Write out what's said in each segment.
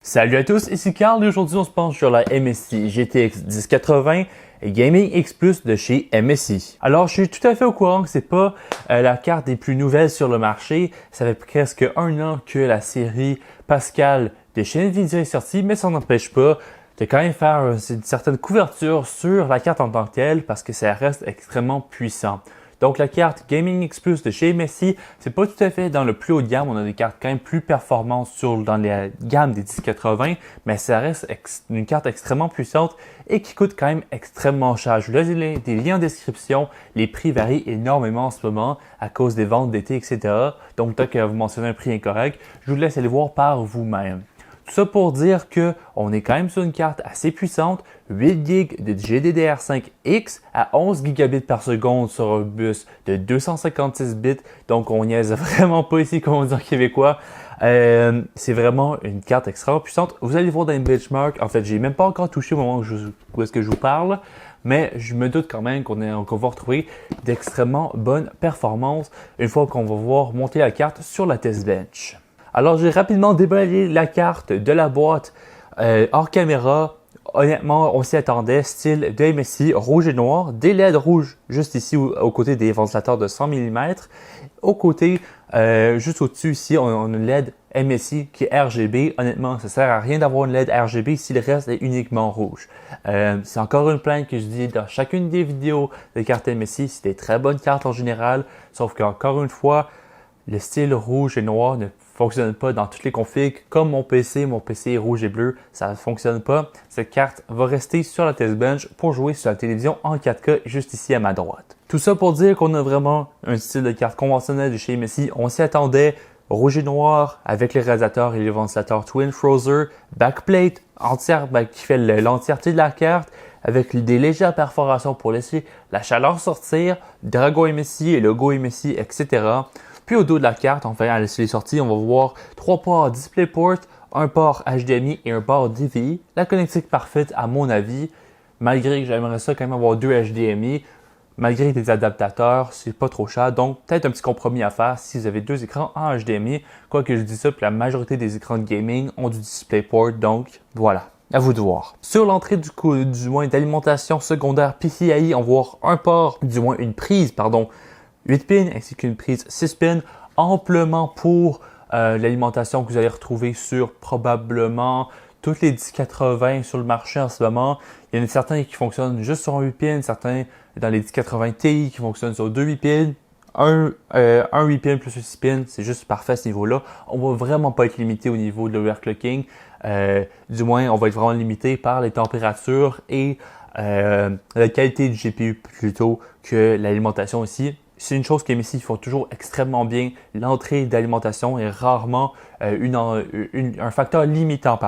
Salut à tous, ici Carl et aujourd'hui on se penche sur la MSI GTX 1080 et Gaming X Plus de chez MSI. Alors je suis tout à fait au courant que c'est pas la carte des plus nouvelles sur le marché. Ça fait presque un an que la série Pascal de chez Nvidia est sortie, mais ça n'empêche pas de quand même faire une certaine couverture sur la carte en tant que telle parce que ça reste extrêmement puissant. Donc la carte Gaming X Plus de chez MSI, c'est pas tout à fait dans le plus haut de gamme. On a des cartes quand même plus performantes dans la gamme des 1080, mais ça reste une carte extrêmement puissante et qui coûte quand même extrêmement cher. Je vous laisse des liens en description. Les prix varient énormément en ce moment à cause des ventes d'été, etc. Donc tant que vous mentionnez un prix incorrect, je vous laisse aller voir par vous-même. Tout ça pour dire qu'on est quand même sur une carte assez puissante, 8 GB de GDDR5X à 11 Gb par seconde sur un bus de 256 bits. Donc on niaise vraiment pas ici comme on dit en québécois. C'est vraiment une carte extrêmement puissante. Vous allez voir dans les benchmarks, en fait j'ai même pas encore touché au moment où est-ce que je vous parle. Mais je me doute quand même qu'on va retrouver d'extrêmement bonnes performances une fois qu'on va voir monter la carte sur la test bench. Alors, j'ai rapidement déballé la carte de la boîte hors caméra. Honnêtement, on s'y attendait, style de MSI, rouge et noir, des LED rouges juste ici aux côtés des ventilateurs de 100 mm. Au côté, juste au-dessus ici, on a une LED MSI qui est RGB. Honnêtement, ça ne sert à rien d'avoir une LED RGB si le reste est uniquement rouge. C'est encore une plainte que je dis dans chacune des vidéos de cartes MSI. C'est des très bonnes cartes en général, sauf qu'encore une fois, le style rouge et noir ne fonctionne pas dans toutes les configs. Comme mon PC est rouge et bleu, ça ne fonctionne pas. Cette carte va rester sur la test bench pour jouer sur la télévision en 4K juste ici à ma droite. Tout ça pour dire qu'on a vraiment un style de carte conventionnel de chez MSI. On s'y attendait. Rouge et noir avec les radiateurs et les ventilateurs Twin Frozer, backplate entière qui fait l'entièreté de la carte avec des légères perforations pour laisser la chaleur sortir, dragon MSI et logo MSI, etc. Puis au dos de la carte, enfin à laisser les sorties, on va voir 3 ports DisplayPort, un port HDMI et un port DVI. La connectique parfaite à mon avis, malgré que j'aimerais ça quand même avoir 2 HDMI, malgré des adaptateurs, c'est pas trop cher. Donc peut-être un petit compromis à faire si vous avez 2 écrans en HDMI. Quoique je dis ça, puis la majorité des écrans de gaming ont du DisplayPort, donc voilà. À vous de voir. Sur l'entrée du moins d'alimentation secondaire PCIe, on va voir un port, du moins une prise, 8 pins ainsi qu'une prise 6 pins amplement pour l'alimentation que vous allez retrouver sur probablement toutes les 1080 sur le marché en ce moment. Il y en a certains qui fonctionnent juste sur un 8 pins, certains dans les 1080 Ti qui fonctionnent sur 2 8 pins. Un 8 pins plus un 6 pins, c'est juste parfait à ce niveau-là. On va vraiment pas être limité au niveau de l'overclocking. Du moins, on va être vraiment limité par les températures et la qualité du GPU plutôt que l'alimentation ici. C'est une chose qu'MSI font toujours extrêmement bien. L'entrée d'alimentation est rarement un facteur limitant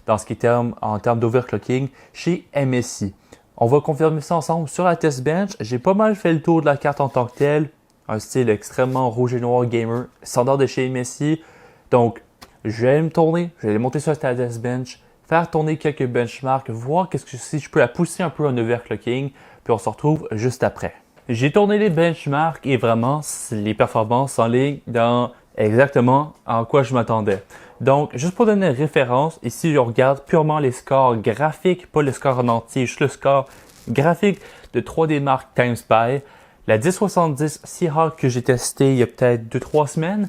dans ce qui est en termes d'overclocking chez MSI. On va confirmer ça ensemble sur la test bench. J'ai pas mal fait le tour de la carte en tant que telle. Un style extrêmement rouge et noir gamer, standard de chez MSI. Donc, je vais me tourner, je vais aller monter sur la test bench, faire tourner quelques benchmarks, voir si je peux la pousser un peu en overclocking, puis on se retrouve juste après. J'ai tourné les benchmarks et vraiment, les performances sont en ligne dans exactement en quoi je m'attendais. Donc, juste pour donner une référence, ici, on regarde purement les scores graphiques, pas le score en entier, juste le score graphique de 3D Mark TimeSpy. La 1070 Seahawk que j'ai testé il y a peut-être 2-3 semaines,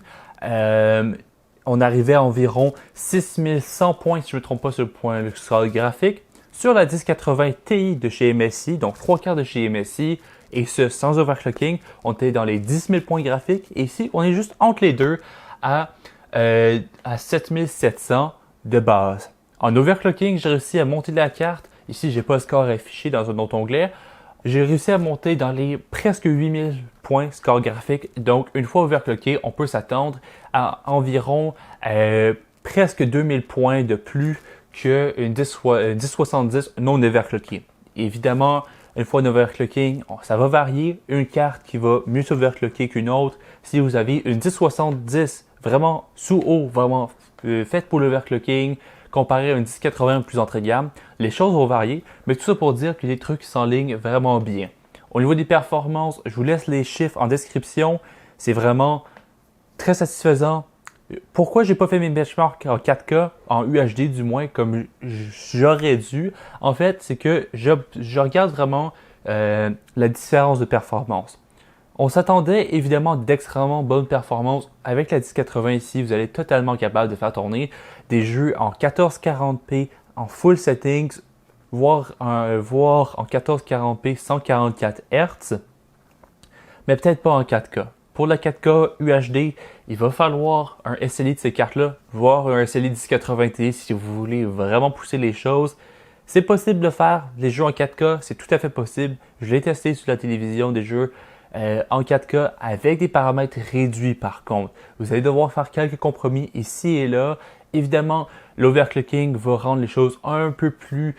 on arrivait à environ 6100 points, si je ne me trompe pas sur le score graphique. Sur la 1080 Ti de chez MSI, donc 3/4 de chez MSI, et ce sans overclocking, on était dans les 10 000 points graphiques. Et ici, on est juste entre les deux à 7700 de base. En overclocking, j'ai réussi à monter de la carte. Ici, j'ai pas le score affiché dans un autre onglet. J'ai réussi à monter dans les presque 8000 points score graphique. Donc, une fois overclocké, on peut s'attendre à environ presque 2000 points de plus qu'une 1070 non overclockée. Évidemment, une fois en overclocking, ça va varier. Une carte qui va mieux s'overclocker qu'une autre. Si vous avez une 1070 vraiment sous haut, vraiment faite pour l'overclocking, comparé à une 1080 plus entrée de gamme, les choses vont varier. Mais tout ça pour dire que les trucs s'enlignent vraiment bien. Au niveau des performances, je vous laisse les chiffres en description. C'est vraiment très satisfaisant. Pourquoi j'ai pas fait mes benchmarks en 4K, en UHD du moins, comme j'aurais dû? En fait, c'est que je regarde vraiment la différence de performance. On s'attendait évidemment d'extrêmement bonnes performances. Avec la 1080 ici, vous allez être totalement capable de faire tourner des jeux en 1440p en full settings, voire en 1440p 144 Hz, mais peut-être pas en 4K. Pour la 4K UHD, il va falloir un SLI de ces cartes-là, voire un SLI 1080 Ti si vous voulez vraiment pousser les choses. C'est possible de faire les jeux en 4K, c'est tout à fait possible. Je l'ai testé sur la télévision des jeux en 4K avec des paramètres réduits par contre. Vous allez devoir faire quelques compromis ici et là. Évidemment, l'overclocking va rendre les choses un peu plus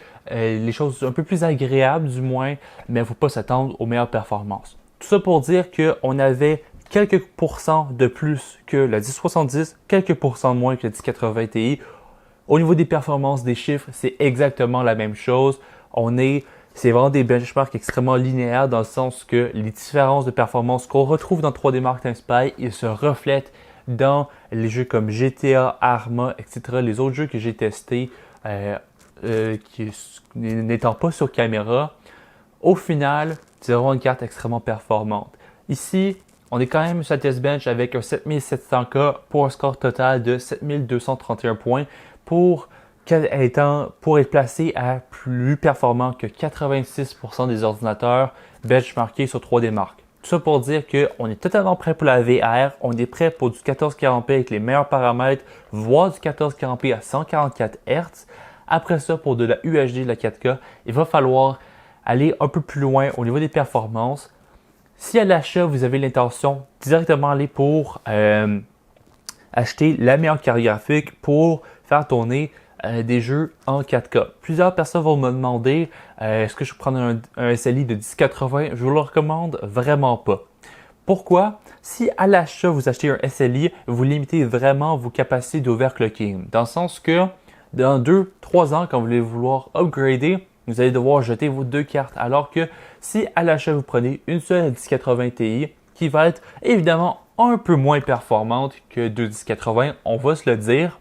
agréables du moins, mais il ne faut pas s'attendre aux meilleures performances. Tout ça pour dire qu'on avait quelques pourcents de plus que la 1070, quelques pourcents de moins que la 1080 Ti. Au niveau des performances, des chiffres, c'est exactement la même chose. C'est vraiment des benchmarks extrêmement linéaires dans le sens que les différences de performance qu'on retrouve dans 3D Mark Time Spy, ils se reflètent dans les jeux comme GTA, Arma, etc. Les autres jeux que j'ai testés n'étant pas sur caméra. Au final, c'est vraiment une carte extrêmement performante. Ici, on est quand même sur la test bench avec un 7700K pour un score total de 7231 points pour être placé à plus performant que 86% des ordinateurs benchmarkés sur 3D Mark. Tout ça pour dire qu'on est totalement prêt pour la VR, on est prêt pour du 1440p avec les meilleurs paramètres, voire du 1440p à 144 Hz. Après ça, pour de la UHD de la 4K, il va falloir aller un peu plus loin au niveau des performances. Si à l'achat, vous avez l'intention directement aller pour acheter la meilleure carte graphique pour faire tourner des jeux en 4K. Plusieurs personnes vont me demander est-ce que je peux prendre un SLI de 1080? Je vous le recommande vraiment pas. Pourquoi? Si à l'achat vous achetez un SLI, vous limitez vraiment vos capacités d'overclocking. Dans le sens que dans 2-3 ans, quand vous allez vouloir upgrader, vous allez devoir jeter vos deux cartes. Alors que si à l'achat vous prenez une seule 1080 Ti qui va être évidemment un peu moins performante que deux 1080, on va se le dire,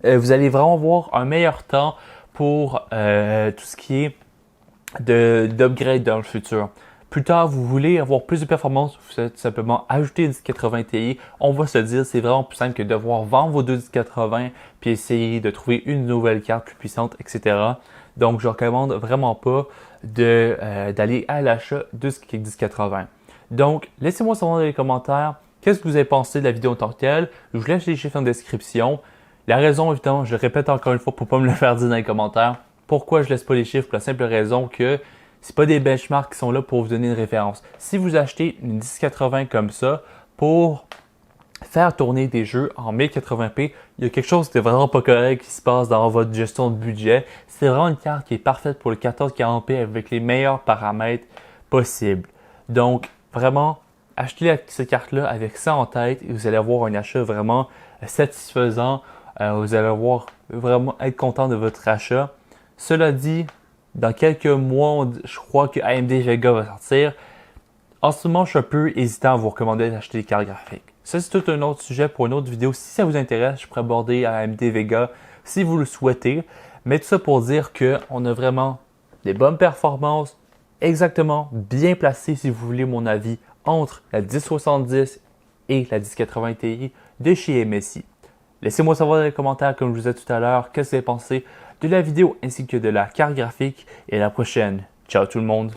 vous allez vraiment avoir un meilleur temps pour tout ce qui est d'upgrade dans le futur. Plus tard, vous voulez avoir plus de performance, vous allez tout simplement ajouter une 1080 Ti. On va se dire, c'est vraiment plus simple que de devoir vendre vos deux 1080 puis essayer de trouver une nouvelle carte plus puissante, etc. Donc, je ne recommande vraiment pas d'aller à l'achat de ce qui est 1080. Donc, laissez-moi savoir dans les commentaires qu'est-ce que vous avez pensé de la vidéo en tant que telle. Je vous laisse les chiffres en description. La raison, évidemment, je le répète encore une fois pour ne pas me le faire dire dans les commentaires. Pourquoi je ne laisse pas les chiffres? Pour la simple raison que ce pas des benchmarks qui sont là pour vous donner une référence. Si vous achetez une 1080 comme ça pour faire tourner des jeux en 1080p, il y a quelque chose de vraiment pas correct qui se passe dans votre gestion de budget. C'est vraiment une carte qui est parfaite pour le 1440p avec les meilleurs paramètres possibles. Donc, vraiment, achetez cette carte-là avec ça en tête et vous allez avoir un achat vraiment satisfaisant. Vous allez vraiment être content de votre achat. Cela dit, dans quelques mois, je crois que AMD Vega va sortir. En ce moment, je suis un peu hésitant à vous recommander d'acheter des cartes graphiques. Ça, c'est tout un autre sujet pour une autre vidéo. Si ça vous intéresse, je pourrais aborder AMD Vega si vous le souhaitez. Mais tout ça pour dire qu'on a vraiment des bonnes performances, exactement bien placées, si vous voulez mon avis, entre la 1070 et la 1080 Ti de chez MSI. Laissez-moi savoir dans les commentaires, comme je vous ai dit tout à l'heure, qu'est-ce que vous avez pensé de la vidéo ainsi que de la carte graphique. Et à la prochaine. Ciao tout le monde!